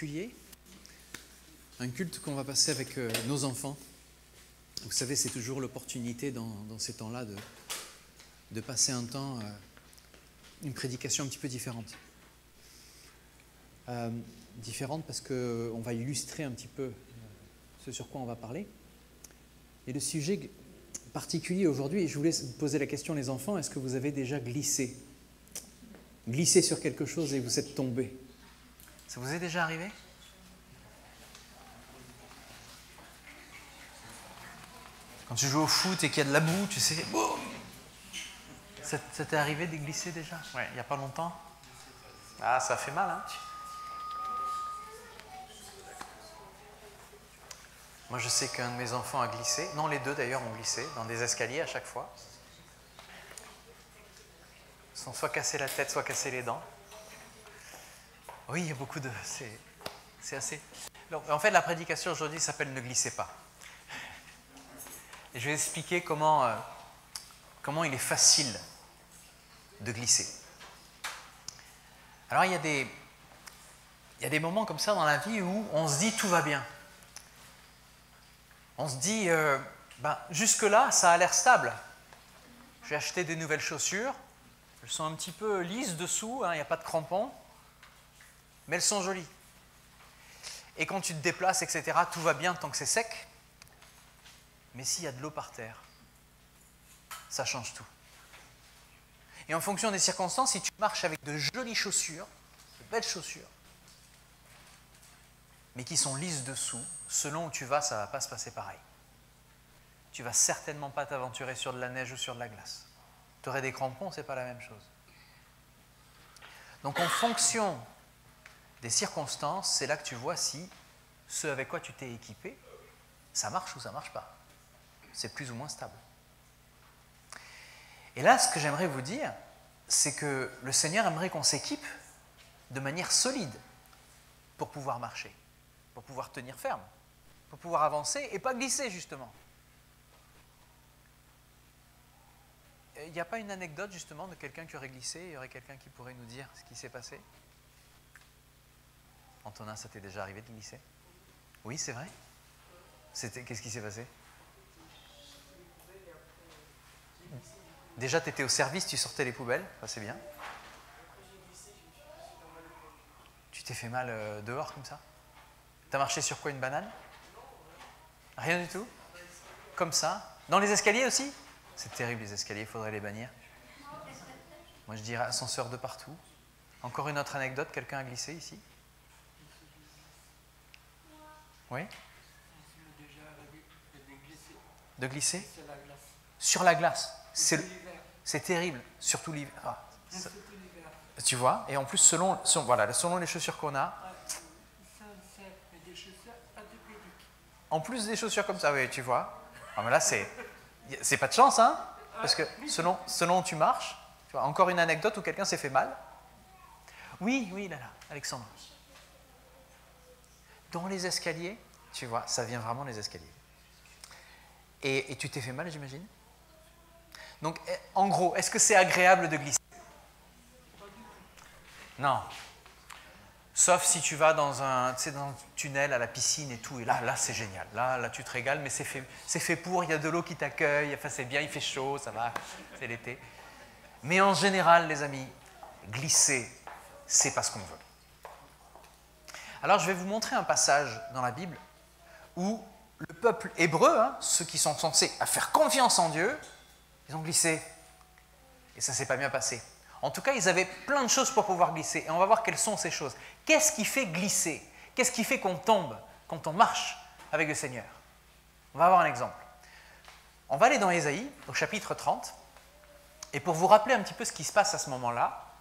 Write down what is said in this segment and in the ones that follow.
particulier, un culte qu'on va passer avec nos enfants. Vous savez, c'est toujours l'opportunité dans ces temps-là de passer un temps, une prédication un petit peu différente. Différente parce qu'on va illustrer un petit peu ce sur quoi on va parler. Et le sujet particulier aujourd'hui, je voulais vous poser la question, les enfants, est-ce que vous avez déjà glissé sur quelque chose et vous êtes tombé? Ça vous est déjà arrivé? Quand tu joues au foot et qu'il y a de la boue, tu sais, boum! Ça t'est arrivé de glisser déjà? Ouais, il n'y a pas longtemps? Ah, ça fait mal, hein? Moi, je sais qu'un de mes enfants a glissé. Non, les deux d'ailleurs ont glissé dans des escaliers à chaque fois. Ils se sont soit cassé la tête, soit cassé les dents. Oui, il y a beaucoup de... C'est assez... Donc, en fait, la prédication aujourd'hui s'appelle « Ne glissez pas ». Et je vais expliquer comment il est facile de glisser. Alors, il y a des moments comme ça dans la vie où on se dit « tout va bien ». On se dit jusque-là, ça a l'air stable. J'ai acheté des nouvelles chaussures. Elles sont un petit peu lisses dessous, il n'y a pas de crampons. Mais elles sont jolies. Et quand tu te déplaces, etc., tout va bien tant que c'est sec. Mais s'il y a de l'eau par terre, ça change tout. Et en fonction des circonstances, si tu marches avec de jolies chaussures, de belles chaussures, mais qui sont lisses dessous, selon où tu vas, ça ne va pas se passer pareil. Tu ne vas certainement pas t'aventurer sur de la neige ou sur de la glace. Tu aurais des crampons, ce n'est pas la même chose. Donc en fonction des circonstances, c'est là que tu vois si ce avec quoi tu t'es équipé, ça marche ou ça ne marche pas. C'est plus ou moins stable. Et là, ce que j'aimerais vous dire, c'est que le Seigneur aimerait qu'on s'équipe de manière solide pour pouvoir marcher, pour pouvoir tenir ferme, pour pouvoir avancer et pas glisser, justement. Il n'y a pas une anecdote, justement, de quelqu'un qui aurait glissé? Il y aurait quelqu'un qui pourrait nous dire ce qui s'est passé? Antonin, ça t'est déjà arrivé de glisser? Oui, c'est vrai? Qu'est-ce qui s'est passé? Déjà, tu étais au service, tu sortais les poubelles, ça c'est bien. Tu t'es fait mal dehors comme ça? T'as marché sur quoi, une banane? Rien du tout? Comme ça? Dans les escaliers aussi? C'est terrible les escaliers, il faudrait les bannir. Moi je dirais ascenseur de partout. Encore une autre anecdote, quelqu'un a glissé ici? Oui? De glisser? Sur la glace. C'est terrible, surtout l'hiver. Ah, tu vois? Et en plus, selon les chaussures qu'on a. En plus des chaussures comme ça, oui, tu vois. Ah, mais là, c'est pas de chance, hein? Parce que selon où tu marches, tu vois, encore une anecdote où quelqu'un s'est fait mal. Oui, là, Alexandre. Dans les escaliers, tu vois, ça vient vraiment des escaliers. Et tu t'es fait mal, j'imagine? Donc, en gros, est-ce que c'est agréable de glisser? Non. Sauf si tu vas dans un tunnel à la piscine et tout, et là c'est génial. Là, tu te régales, mais c'est fait pour, il y a de l'eau qui t'accueille, enfin, c'est bien, il fait chaud, ça va, c'est l'été. Mais en général, les amis, glisser, c'est pas ce qu'on veut. Alors, je vais vous montrer un passage dans la Bible où le peuple hébreu, ceux qui sont censés faire confiance en Dieu, ils ont glissé. Et ça ne s'est pas bien passé. En tout cas, ils avaient plein de choses pour pouvoir glisser. Et on va voir quelles sont ces choses. Qu'est-ce qui fait glisser? Qu'est-ce qui fait qu'on tombe quand on marche avec le Seigneur? On va avoir un exemple. On va aller dans Ésaïe, au chapitre 30. Et pour vous rappeler un petit peu ce qui se passe à ce moment-là,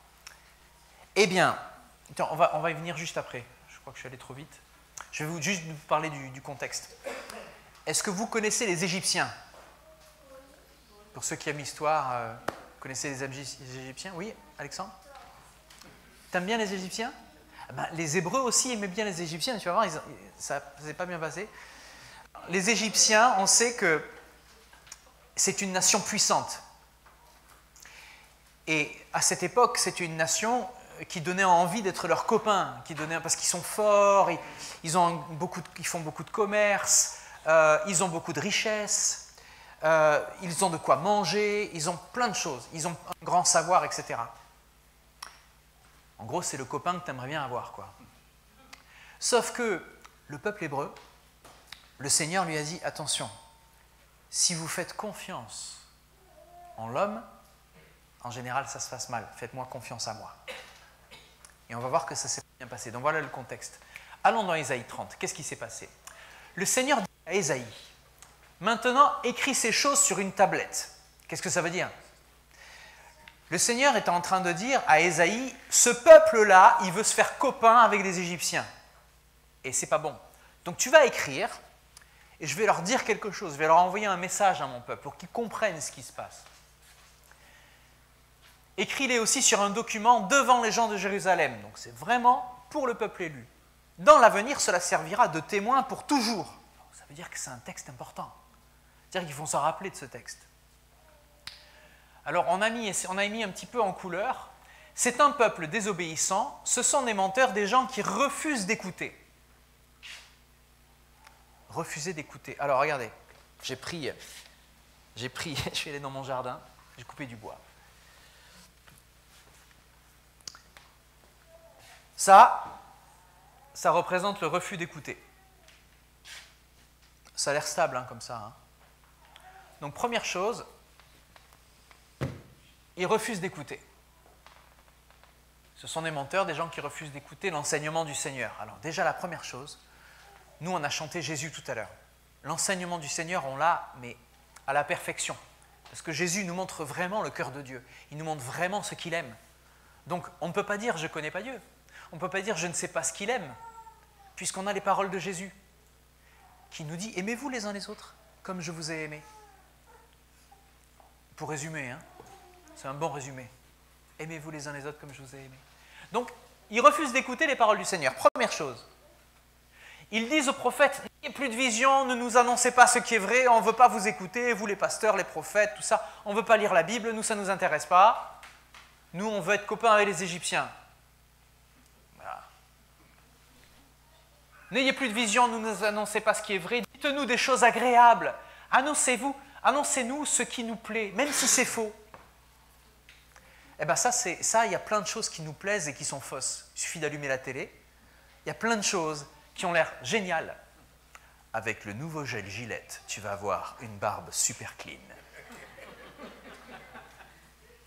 eh bien, on va y venir juste après. Je crois que je suis allé trop vite. Je vais juste vous parler du contexte. Est-ce que vous connaissez les Égyptiens? Pour ceux qui aiment l'histoire, vous connaissez les Égyptiens? Oui, Alexandre? T'aimes bien les Égyptiens? Les Hébreux aussi aimaient bien les Égyptiens, tu vas voir, ça ne s'est pas bien passé. Les Égyptiens, on sait que c'est une nation puissante. Et à cette époque, c'est une nation qui donnaient envie d'être leurs copains, parce qu'ils sont forts, ils font beaucoup de commerce, ils ont beaucoup de richesses, ils ont de quoi manger, ils ont plein de choses, ils ont un grand savoir, etc. En gros, c'est le copain que tu aimerais bien avoir, quoi. Sauf que le peuple hébreu, le Seigneur lui a dit, attention, si vous faites confiance en l'homme, en général, ça se passe mal. Faites-moi confiance à moi. Et on va voir que ça s'est bien passé. Donc voilà le contexte. Allons dans Ésaïe 30. Qu'est-ce qui s'est passé? Le Seigneur dit à Ésaïe, maintenant, écris ces choses sur une tablette. Qu'est-ce que ça veut dire? Le Seigneur est en train de dire à Ésaïe, ce peuple-là, il veut se faire copain avec les Égyptiens. Et c'est pas bon. Donc tu vas écrire, et je vais leur dire quelque chose. Je vais leur envoyer un message à mon peuple pour qu'ils comprennent ce qui se passe. Écris-les aussi sur un document devant les gens de Jérusalem. Donc c'est vraiment pour le peuple élu. Dans l'avenir, cela servira de témoin pour toujours. Donc, ça veut dire que c'est un texte important. C'est-à-dire qu'ils vont s'en rappeler de ce texte. Alors on a mis un petit peu en couleur. C'est un peuple désobéissant. Ce sont des menteurs, des gens qui refusent d'écouter. Refuser d'écouter. Alors regardez, je suis allé dans mon jardin, j'ai coupé du bois. Ça représente le refus d'écouter. Ça a l'air stable, hein, comme ça. Hein. Donc, première chose, ils refusent d'écouter. Ce sont des menteurs, des gens qui refusent d'écouter l'enseignement du Seigneur. Alors, déjà, la première chose, nous, on a chanté Jésus tout à l'heure. L'enseignement du Seigneur, on l'a, mais à la perfection. Parce que Jésus nous montre vraiment le cœur de Dieu. Il nous montre vraiment ce qu'il aime. Donc, on ne peut pas dire « je ne connais pas Dieu ». On ne peut pas dire « je ne sais pas ce qu'il aime », puisqu'on a les paroles de Jésus, qui nous dit « aimez-vous les uns les autres, comme je vous ai aimé ». Pour résumer, hein, c'est un bon résumé. « Aimez-vous les uns les autres, comme je vous ai aimé ». Donc, ils refusent d'écouter les paroles du Seigneur. Première chose. Ils disent aux prophètes « il n'y a plus de vision, ne nous annoncez pas ce qui est vrai, on ne veut pas vous écouter, vous les pasteurs, les prophètes, tout ça, on ne veut pas lire la Bible, nous ça ne nous intéresse pas. Nous, on veut être copains avec les Égyptiens. » N'ayez plus de vision, ne nous annoncez pas ce qui est vrai, dites-nous des choses agréables, annoncez-nous ce qui nous plaît, même si c'est faux. Eh bien ça, il y a plein de choses qui nous plaisent et qui sont fausses. Il suffit d'allumer la télé, il y a plein de choses qui ont l'air géniales. Avec le nouveau gel Gillette, tu vas avoir une barbe super clean.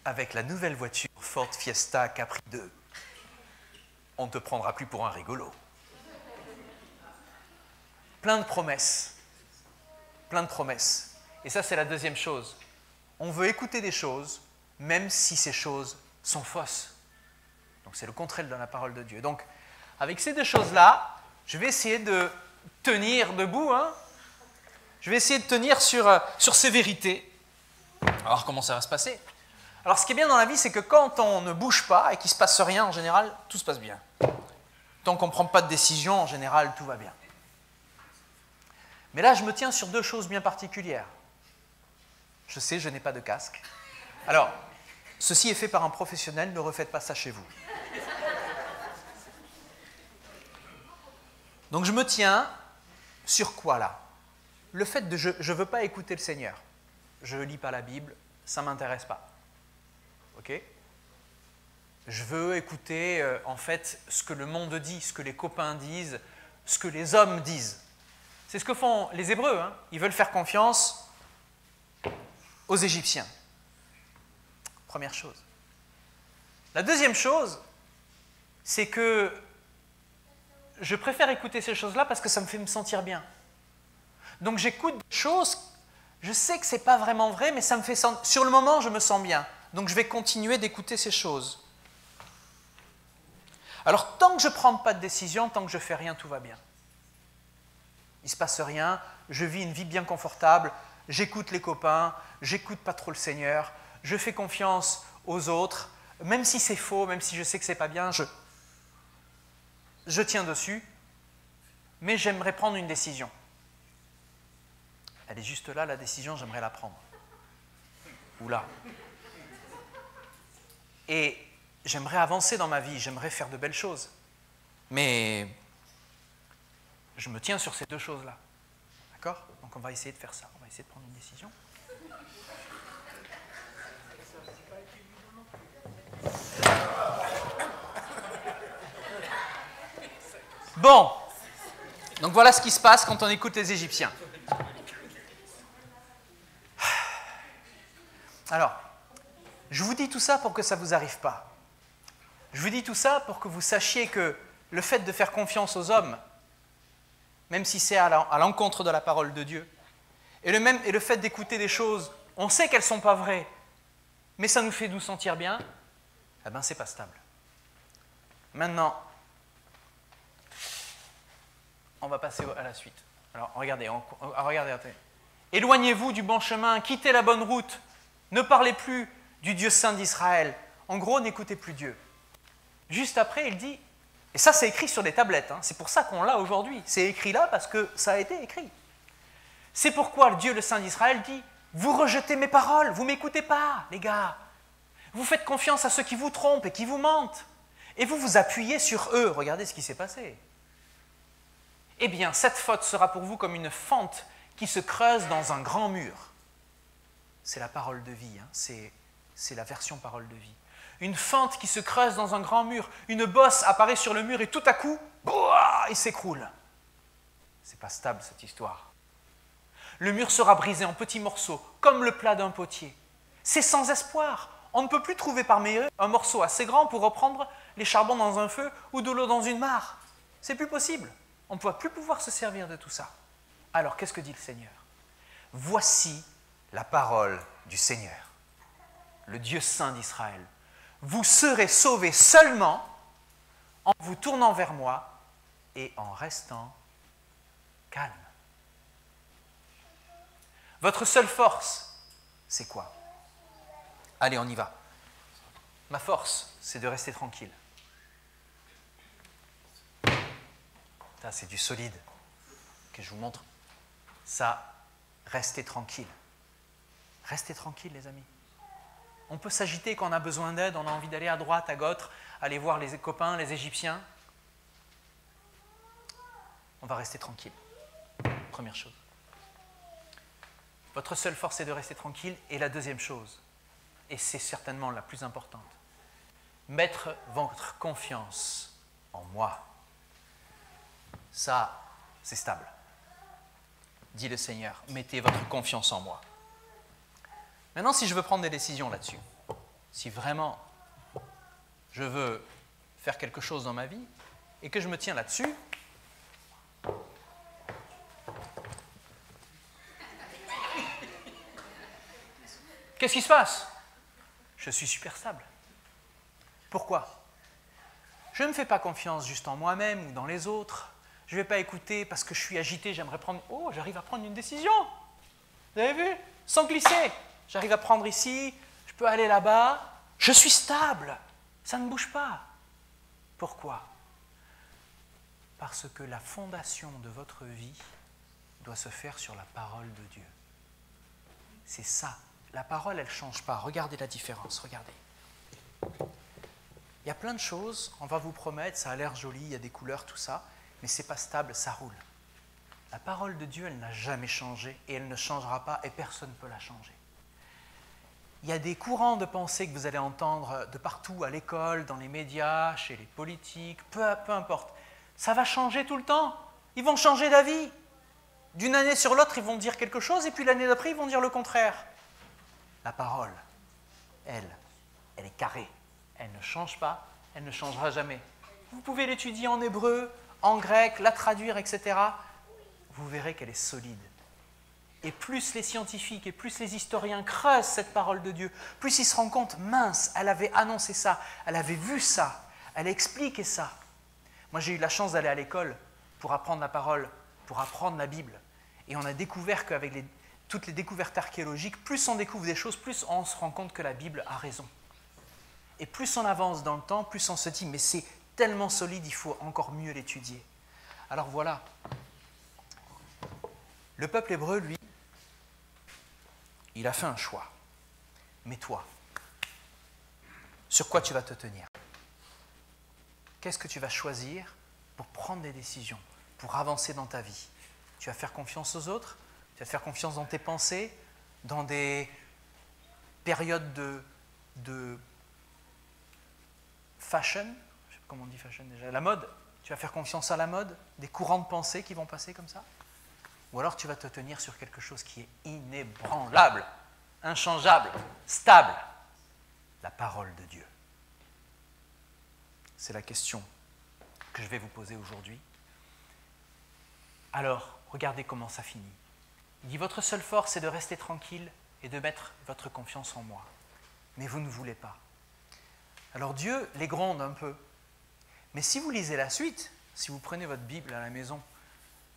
Avec la nouvelle voiture Ford Fiesta Capri 2, on ne te prendra plus pour un rigolo. Plein de promesses. Plein de promesses. Et ça, c'est la deuxième chose. On veut écouter des choses, même si ces choses sont fausses. Donc, c'est le contraire de la parole de Dieu. Donc, avec ces deux choses-là, je vais essayer de tenir debout. Hein. Je vais essayer de tenir sur ces vérités. Alors, comment ça va se passer? Alors, ce qui est bien dans la vie, c'est que quand on ne bouge pas et qu'il ne se passe rien, en général, tout se passe bien. Tant qu'on ne prend pas de décision, en général, tout va bien. Mais là, je me tiens sur deux choses bien particulières. Je sais, je n'ai pas de casque. Alors, ceci est fait par un professionnel, ne refaites pas ça chez vous. Donc, je me tiens sur quoi, là? Le fait de je ne veux pas écouter le Seigneur. Je ne lis pas la Bible, ça ne m'intéresse pas. Ok? Je veux écouter, en fait, ce que le monde dit, ce que les copains disent, ce que les hommes disent. C'est ce que font les Hébreux. Hein. Ils veulent faire confiance aux Égyptiens. Première chose. La deuxième chose, c'est que je préfère écouter ces choses-là parce que ça me fait me sentir bien. Donc j'écoute des choses, je sais que ce n'est pas vraiment vrai, mais ça me fait sur le moment, je me sens bien. Donc je vais continuer d'écouter ces choses. Alors tant que je ne prends pas de décision, tant que je ne fais rien, tout va bien. Il ne se passe rien, je vis une vie bien confortable, j'écoute les copains, j'écoute pas trop le Seigneur, je fais confiance aux autres, même si c'est faux, même si je sais que c'est pas bien, je tiens dessus, mais j'aimerais prendre une décision. Elle est juste là, la décision, j'aimerais la prendre. Ou là. Et j'aimerais avancer dans ma vie, j'aimerais faire de belles choses. Mais je me tiens sur ces deux choses-là. D'accord? Donc on va essayer de faire ça. On va essayer de prendre une décision. Bon. Donc voilà ce qui se passe quand on écoute les Égyptiens. Alors, je vous dis tout ça pour que ça ne vous arrive pas. Je vous dis tout ça pour que vous sachiez que le fait de faire confiance aux hommes, même si c'est à l'encontre de la parole de Dieu, et le fait d'écouter des choses, on sait qu'elles ne sont pas vraies, mais ça nous fait nous sentir bien, eh bien, ce n'est pas stable. Maintenant, on va passer à la suite. Alors, regardez. Éloignez-vous du bon chemin, quittez la bonne route, ne parlez plus du Dieu saint d'Israël. En gros, n'écoutez plus Dieu. Juste après, il dit, et ça c'est écrit sur des tablettes, hein, c'est pour ça qu'on l'a aujourd'hui, c'est écrit là parce que ça a été écrit. C'est pourquoi le Dieu, le Saint d'Israël, dit, vous rejetez mes paroles, vous ne m'écoutez pas, les gars. Vous faites confiance à ceux qui vous trompent et qui vous mentent. Et vous vous appuyez sur eux. Regardez ce qui s'est passé. Eh bien, cette faute sera pour vous comme une fente qui se creuse dans un grand mur. C'est la parole de vie, hein, c'est la version parole de vie. Une fente qui se creuse dans un grand mur, une bosse apparaît sur le mur et tout à coup, boah, il s'écroule. C'est pas stable cette histoire. Le mur sera brisé en petits morceaux, comme le plat d'un potier. C'est sans espoir. On ne peut plus trouver parmi eux un morceau assez grand pour reprendre les charbons dans un feu ou de l'eau dans une mare. C'est plus possible. On ne va plus pouvoir se servir de tout ça. Alors, qu'est-ce que dit le Seigneur? Voici la parole du Seigneur, le Dieu saint d'Israël. Vous serez sauvés seulement en vous tournant vers moi et en restant calme. Votre seule force, c'est quoi? Allez, on y va. Ma force, c'est de rester tranquille. Ça, c'est du solide que je vous montre. Ça, restez tranquille. Restez tranquille, les amis. On peut s'agiter quand on a besoin d'aide, on a envie d'aller à droite, à gauche, aller voir les copains, les Égyptiens. On va rester tranquille. Première chose. Votre seule force est de rester tranquille. Et la deuxième chose, et c'est certainement la plus importante, mettre votre confiance en moi. Ça, c'est stable. Dit le Seigneur, mettez votre confiance en moi. Maintenant, si je veux prendre des décisions là-dessus, si vraiment je veux faire quelque chose dans ma vie et que je me tiens là-dessus, qu'est-ce qui se passe? Je suis super stable. Pourquoi? Je ne me fais pas confiance juste en moi-même ou dans les autres. Je ne vais pas écouter parce que je suis agité, j'aimerais prendre... Oh, j'arrive à prendre une décision. Vous avez vu? Sans glisser. J'arrive à prendre ici, je peux aller là-bas. Je suis stable. Ça ne bouge pas. Pourquoi? Parce que la fondation de votre vie doit se faire sur la parole de Dieu. C'est ça. La parole, elle ne change pas. Regardez la différence, regardez. Il y a plein de choses, on va vous promettre, ça a l'air joli, il y a des couleurs, tout ça, mais ce n'est pas stable, ça roule. La parole de Dieu, elle n'a jamais changé et elle ne changera pas et personne ne peut la changer. Il y a des courants de pensée que vous allez entendre de partout, à l'école, dans les médias, chez les politiques, peu importe. Ça va changer tout le temps. Ils vont changer d'avis. D'une année sur l'autre, ils vont dire quelque chose et puis l'année d'après, ils vont dire le contraire. La parole, elle est carrée. Elle ne change pas, elle ne changera jamais. Vous pouvez l'étudier en hébreu, en grec, la traduire, etc. Vous verrez qu'elle est solide. Et plus les scientifiques et plus les historiens creusent cette parole de Dieu, plus ils se rendent compte, mince, elle avait annoncé ça, elle avait vu ça, elle a expliqué ça. Moi, j'ai eu la chance d'aller à l'école pour apprendre la parole, pour apprendre la Bible. Et on a découvert qu'avec toutes les découvertes archéologiques, plus on découvre des choses, plus on se rend compte que la Bible a raison. Et plus on avance dans le temps, plus on se dit, mais c'est tellement solide, il faut encore mieux l'étudier. Alors voilà. Le peuple hébreu, lui, il a fait un choix. Mais toi, sur quoi tu vas te tenir? qu'est-ce que tu vas choisir pour prendre des décisions, pour avancer dans ta vie? Tu vas faire confiance aux autres? Tu vas te faire confiance dans tes pensées, dans des périodes de fashion, je ne sais pas comment on dit fashion déjà, la mode? Tu vas faire confiance à la mode, des courants de pensée qui vont passer comme ça? Ou alors tu vas te tenir sur quelque chose qui est inébranlable, inchangeable, stable, la parole de Dieu. C'est la question que je vais vous poser aujourd'hui. Alors, regardez comment ça finit. Il dit, votre seule force est de rester tranquille et de mettre votre confiance en moi. Mais vous ne voulez pas. Alors Dieu les gronde un peu. Mais si vous lisez la suite, si vous prenez votre Bible à la maison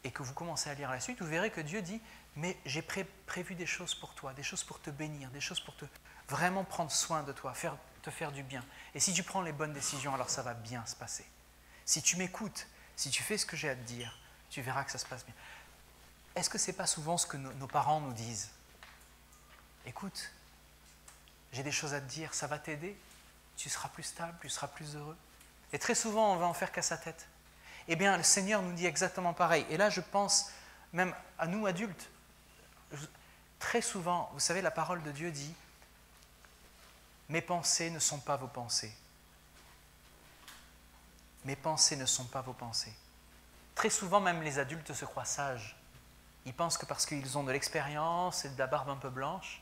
et que vous commencez à lire la suite, vous verrez que Dieu dit, mais j'ai prévu des choses pour toi, des choses pour te bénir, des choses pour te vraiment prendre soin de toi, te faire du bien. Et si tu prends les bonnes décisions, alors ça va bien se passer. Si tu m'écoutes, si tu fais ce que j'ai à te dire, tu verras que ça se passe bien. Est-ce que ce n'est pas souvent ce que nos parents nous disent? Écoute, j'ai des choses à te dire, ça va t'aider, tu seras plus stable, tu seras plus heureux. Et très souvent, on va en faire qu'à sa tête. Eh bien, le Seigneur nous dit exactement pareil. Et là, je pense même à nous adultes. Très souvent, vous savez, la parole de Dieu dit « Mes pensées ne sont pas vos pensées. Mes pensées ne sont pas vos pensées. » Très souvent, même les adultes se croient sages. Ils pensent que parce qu'ils ont de l'expérience et de la barbe un peu blanche,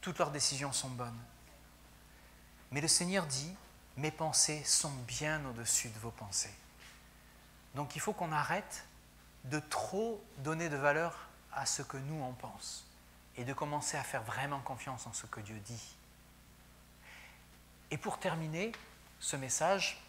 toutes leurs décisions sont bonnes. Mais le Seigneur dit « Mes pensées sont bien au-dessus de vos pensées. » Donc il faut qu'on arrête de trop donner de valeur à ce que nous on pense et de commencer à faire vraiment confiance en ce que Dieu dit. Et pour terminer ce message,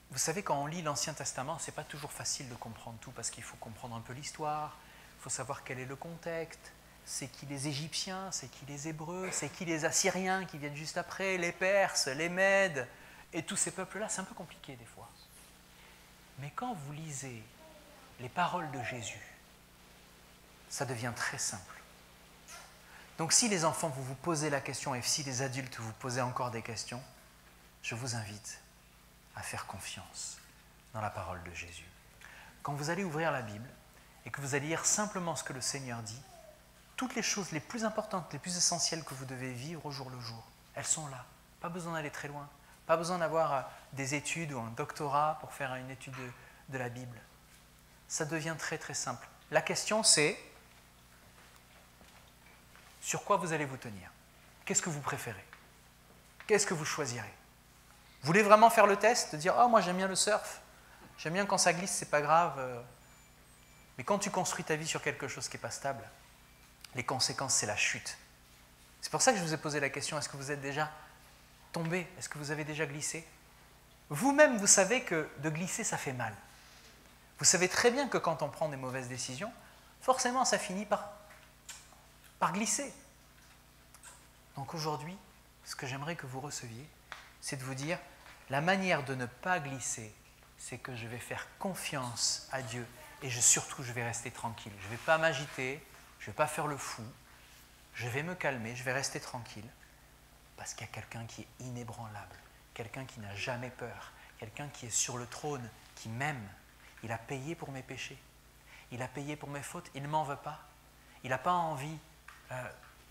vous savez, quand on lit l'Ancien Testament, ce n'est pas toujours facile de comprendre tout parce qu'il faut comprendre un peu l'histoire, il faut savoir quel est le contexte, c'est qui les Égyptiens, c'est qui les Hébreux, c'est qui les Assyriens qui viennent juste après, les Perses, les Mèdes, et tous ces peuples-là, c'est un peu compliqué des fois. Mais quand vous lisez les paroles de Jésus, ça devient très simple. Donc si les enfants, vous vous posez la question, et si les adultes vous posez encore des questions, je vous invite à faire confiance dans la parole de Jésus. Quand vous allez ouvrir la Bible et que vous allez lire simplement ce que le Seigneur dit, toutes les choses les plus importantes, les plus essentielles que vous devez vivre au jour le jour, elles sont là. Pas besoin d'aller très loin. Pas besoin d'avoir des études ou un doctorat pour faire une étude de la Bible. Ça devient très très simple. La question c'est, sur quoi vous allez vous tenir? Qu'est-ce que vous préférez? Qu'est-ce que vous choisirez? Vous voulez vraiment faire le test, de dire « Oh, moi j'aime bien le surf, j'aime bien quand ça glisse, c'est pas grave. » Mais quand tu construis ta vie sur quelque chose qui n'est pas stable, les conséquences c'est la chute. C'est pour ça que je vous ai posé la question, est-ce que vous êtes déjà tombé? Est-ce que vous avez déjà glissé? Vous-même, vous savez que de glisser, ça fait mal. Vous savez très bien que quand on prend des mauvaises décisions, forcément, ça finit par glisser. Donc aujourd'hui, ce que j'aimerais que vous receviez, c'est de vous dire, la manière de ne pas glisser, c'est que je vais faire confiance à Dieu et surtout, je vais rester tranquille. Je ne vais pas m'agiter, je ne vais pas faire le fou, je vais me calmer, je vais rester tranquille. Parce qu'il y a quelqu'un qui est inébranlable, quelqu'un qui n'a jamais peur, quelqu'un qui est sur le trône, qui m'aime. Il a payé pour mes péchés, il a payé pour mes fautes, il ne m'en veut pas. Il n'a pas envie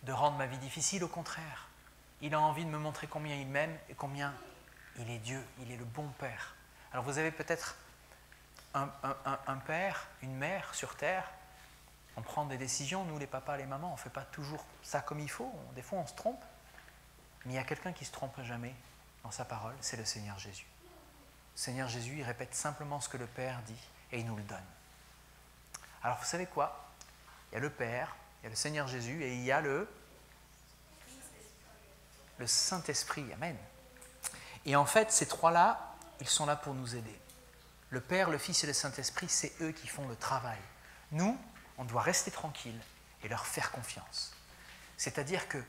de rendre ma vie difficile, au contraire. Il a envie de me montrer combien il m'aime et combien il est Dieu, il est le bon Père. Alors vous avez peut-être un père, une mère sur terre, on prend des décisions, nous les papas, les mamans, on ne fait pas toujours ça comme il faut, des fois on se trompe. Mais il y a quelqu'un qui ne se trompe jamais dans sa parole, c'est le Seigneur Jésus. Le Seigneur Jésus, il répète simplement ce que le Père dit et il nous le donne. Alors vous savez quoi? Il y a le Père, il y a le Seigneur Jésus et il y a le Saint-Esprit. Amen. Et en fait, ces trois-là, ils sont là pour nous aider. Le Père, le Fils et le Saint-Esprit, c'est eux qui font le travail. Nous, on doit rester tranquille et leur faire confiance. C'est-à-dire que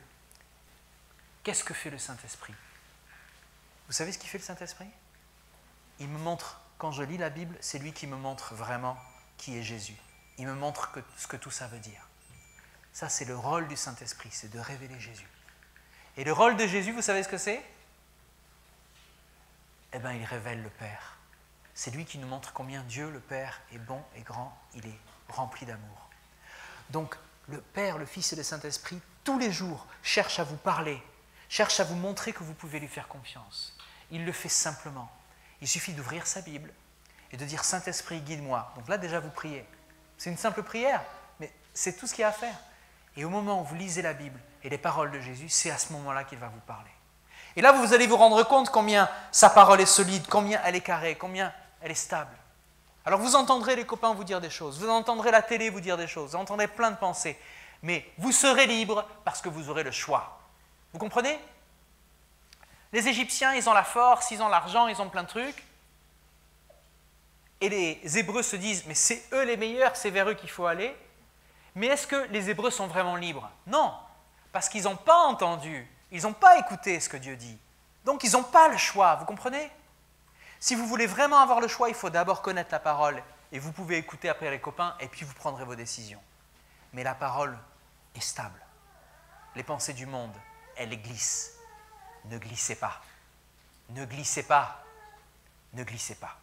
qu'est-ce que fait le Saint-Esprit? Vous savez ce qu'il fait le Saint-Esprit? Il me montre, quand je lis la Bible, c'est lui qui me montre vraiment qui est Jésus. Il me montre ce que tout ça veut dire. Ça, c'est le rôle du Saint-Esprit, c'est de révéler Jésus. Et le rôle de Jésus, vous savez ce que c'est? eh bien, il révèle le Père. C'est lui qui nous montre combien Dieu, le Père, est bon et grand, il est rempli d'amour. Donc, le Père, le Fils et le Saint-Esprit, tous les jours, cherchent à vous parler, cherchent à vous montrer que vous pouvez lui faire confiance. Il le fait simplement. Il suffit d'ouvrir sa Bible et de dire « Saint-Esprit, guide-moi ». Donc là, déjà, vous priez. C'est une simple prière, mais c'est tout ce qu'il y a à faire. Et au moment où vous lisez la Bible et les paroles de Jésus, c'est à ce moment-là qu'il va vous parler. Et là, vous allez vous rendre compte combien sa parole est solide, combien elle est carrée, combien elle est stable. Alors vous entendrez les copains vous dire des choses, vous entendrez la télé vous dire des choses, vous entendrez plein de pensées, mais vous serez libre parce que vous aurez le choix. Vous comprenez? Les Égyptiens, ils ont la force, ils ont l'argent, ils ont plein de trucs. Et les Hébreux se disent, mais c'est eux les meilleurs, c'est vers eux qu'il faut aller. Mais est-ce que les Hébreux sont vraiment libres? Non, parce qu'ils n'ont pas entendu, ils n'ont pas écouté ce que Dieu dit. Donc ils n'ont pas le choix, vous comprenez? Si vous voulez vraiment avoir le choix, il faut d'abord connaître la parole, et vous pouvez écouter après les copains, et puis vous prendrez vos décisions. Mais la parole est stable. Les pensées du monde, elles glissent. Ne glissez pas. Ne glissez pas. Ne glissez pas.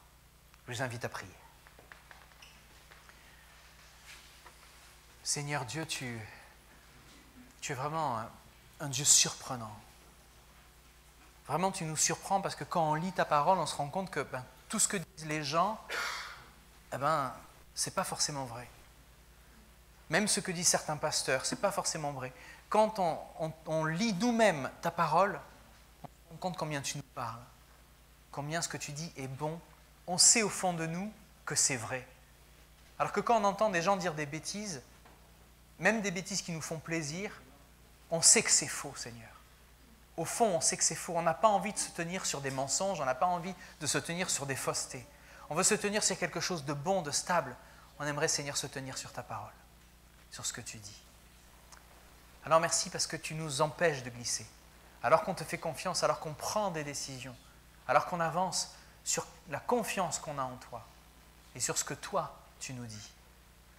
Je vous invite à prier. Seigneur Dieu, tu es vraiment un Dieu surprenant. Vraiment, tu nous surprends parce que quand on lit ta parole, on se rend compte que tout ce que disent les gens, c'est pas forcément vrai. Même ce que disent certains pasteurs, c'est pas forcément vrai. Quand on lit nous-mêmes ta parole, on se rend compte combien tu nous parles, combien ce que tu dis est bon. On sait au fond de nous que c'est vrai. Alors que quand on entend des gens dire des bêtises, même des bêtises qui nous font plaisir, on sait que c'est faux, Seigneur. Au fond, on sait que c'est faux. On n'a pas envie de se tenir sur des mensonges, on n'a pas envie de se tenir sur des faussetés. On veut se tenir sur quelque chose de bon, de stable. On aimerait, Seigneur, se tenir sur ta parole, sur ce que tu dis. Alors merci parce que tu nous empêches de glisser. Alors qu'on te fait confiance, alors qu'on prend des décisions, alors qu'on avance sur la confiance qu'on a en toi et sur ce que toi, tu nous dis.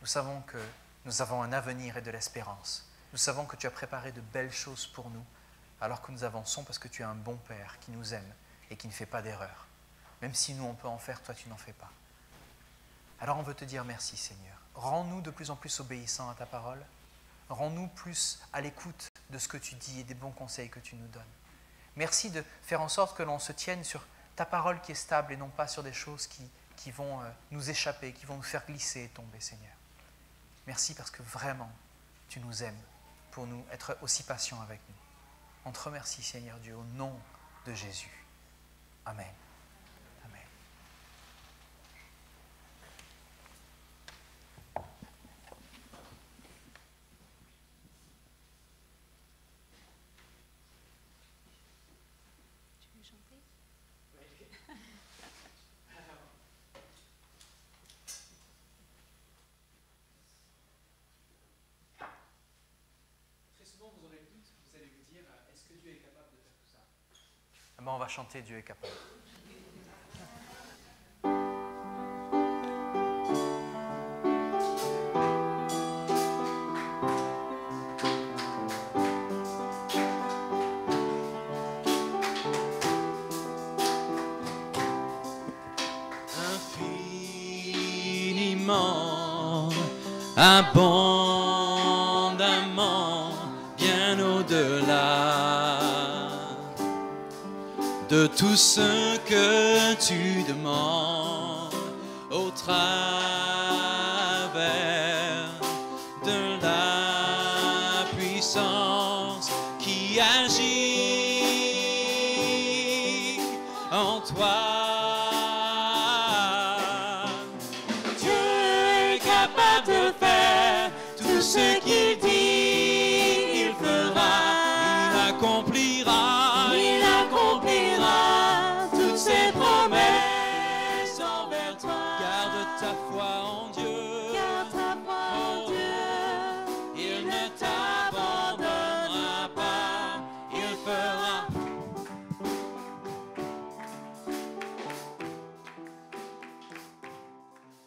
Nous savons que nous avons un avenir et de l'espérance. Nous savons que tu as préparé de belles choses pour nous, alors que nous avançons parce que tu es un bon Père qui nous aime et qui ne fait pas d'erreur. Même si nous, on peut en faire, toi, tu n'en fais pas. Alors on veut te dire merci, Seigneur. Rends-nous de plus en plus obéissants à ta parole. Rends-nous plus à l'écoute de ce que tu dis et des bons conseils que tu nous donnes. Merci de faire en sorte que l'on se tienne sur ta parole qui est stable et non pas sur des choses qui vont nous échapper, qui vont nous faire glisser et tomber, Seigneur. Merci parce que vraiment, tu nous aimes pour nous être aussi patients avec nous. On te remercie, Seigneur Dieu, au nom de Jésus. Amen. Amen. Tu veux chanter? Très souvent, vous aurez le doute, vous allez vous dire, est-ce que Dieu est capable de faire tout ça? On va chanter Dieu est capable. Infiniment, abondamment, bien au-delà de tout ce que tu demandes au travers de la puissance qui agit en toi. De faire tout ce qu'il dit, il fera, il accomplira toutes ses promesses envers toi. Garde ta foi en Dieu, il ne t'abandonnera pas, il fera.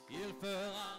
Il fera.